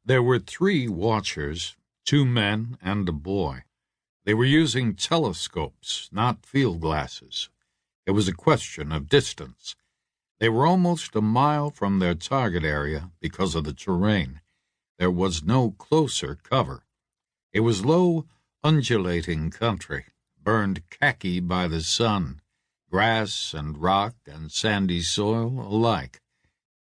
There were 3 watchers, 2 men and a boy. They were using telescopes, not field glasses. It was a question of distance. They were almost a mile from their target area because of the terrain. There was no closer cover. It was low, undulating country, burned khaki by the sun, grass and rock and sandy soil alike.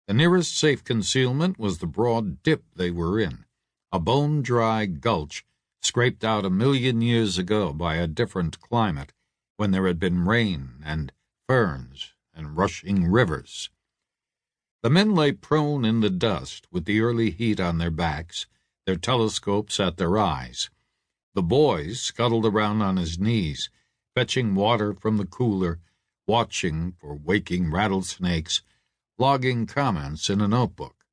The nearest safe concealment was the broad dip they were in, a bone-dry gulch scraped out 1,000,000 years ago by a different climate, when there had been rain and ferns and rushing rivers. The men lay prone in the dust with the early heat on their backs, their telescopes at their eyes. The boy scuttled around on his knees, fetching water from the cooler, watching for waking rattlesnakes, logging comments in a notebook.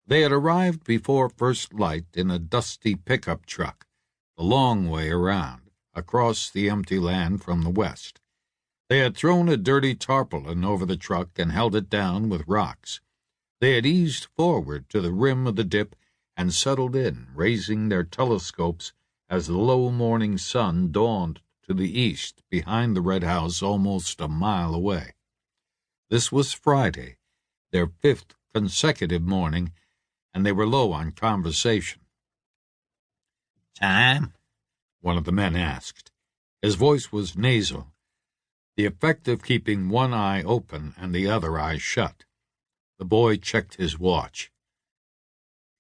They had arrived before first light in a dusty pickup truck, the long way around, across the empty land from the west. They had thrown a dirty tarpaulin over the truck and held it down with rocks. They had eased forward to the rim of the dip and settled in, raising their telescopes as the low morning sun dawned to the east behind the red house almost a mile away. This was Friday, their 5th consecutive morning, and they were low on conversation. "Time?" one of the men asked. His voice was nasal, the effect of keeping one eye open and the other eye shut. The boy checked his watch.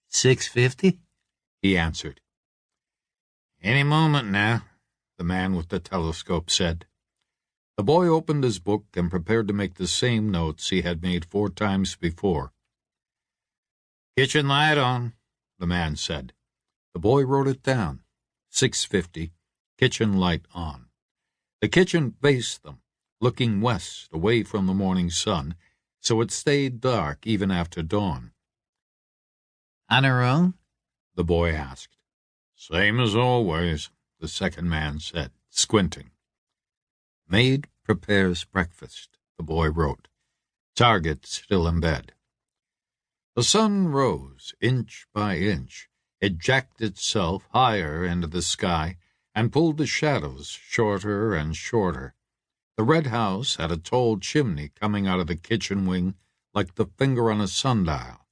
6:50? He answered. "Any moment now," the man with the telescope said. The boy opened his book and prepared to make the same notes he had made 4 times before. "Kitchen light on," the man said. The boy wrote it down. 6:50, kitchen light on. The kitchen faced them, looking west, away from the morning sun, so it stayed dark even after dawn. "On her own?" the boy asked. "Same as always," the second man said, squinting. Maid prepares breakfast, the boy wrote. Target still in bed. The sun rose, inch by inch. It jacked itself higher into the sky and pulled the shadows shorter and shorter. The red house had a tall chimney coming out of the kitchen wing like the finger on a sundial.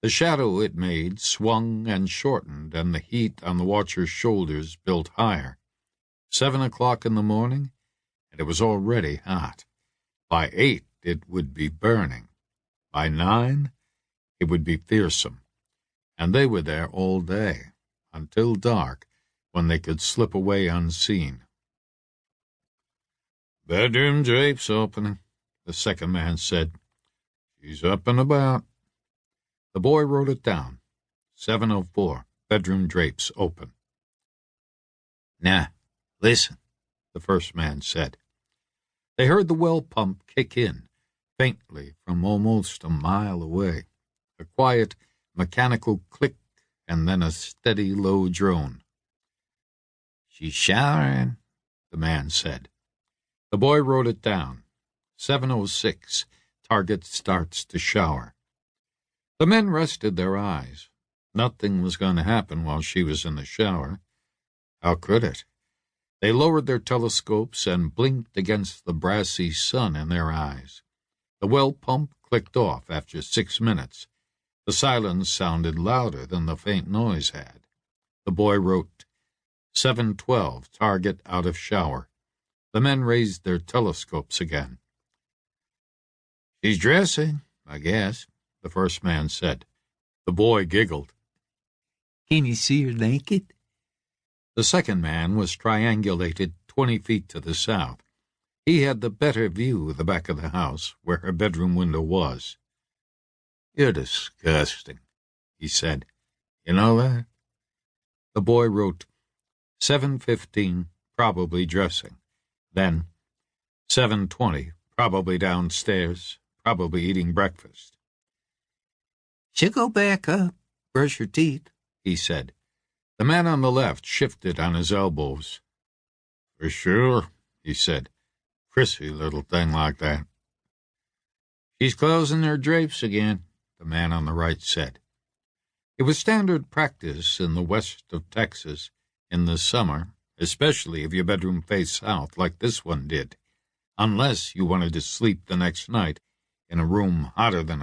The shadow it made swung and shortened, and the heat on the watcher's shoulders built higher. 7 o'clock in the morning, and it was already hot. By 8, it would be burning. By 9, it would be fearsome. And they were there all day, until dark, when they could slip away unseen. "Bedroom drapes opening," the second man said. "She's up and about." The boy wrote it down. 7:04, bedroom drapes open. "Now, listen," the first man said. They heard the well pump kick in, faintly from almost a mile away. A quiet, mechanical click, and then a steady, low drone. "She's showering," the man said. The boy wrote it down. 7:06, target starts to shower. The men rested their eyes. Nothing was going to happen while she was in the shower. How could it? They lowered their telescopes and blinked against the brassy sun in their eyes. The well pump clicked off after 6 minutes. The silence sounded louder than the faint noise had. The boy wrote, 7:12, target out of shower. The men raised their telescopes again. "She's dressing, I guess," the first man said. The boy giggled. "Can you see her naked?" The second man was triangulated 20 feet to the south. He had the better view of the back of the house, where her bedroom window was. "You're disgusting," he said. "You know that?" The boy wrote, 7:15, probably dressing. Then, 7:20, probably downstairs, probably eating breakfast. "She'll go back up, brush her teeth," he said. The man on the left shifted on his elbows. "For sure," he said. "Prissy little thing like that." "She's closing her drapes again," the man on the right said. It was standard practice in the west of Texas in the summer, especially if your bedroom faced south like this one did, unless you wanted to sleep the next night in a room hotter than a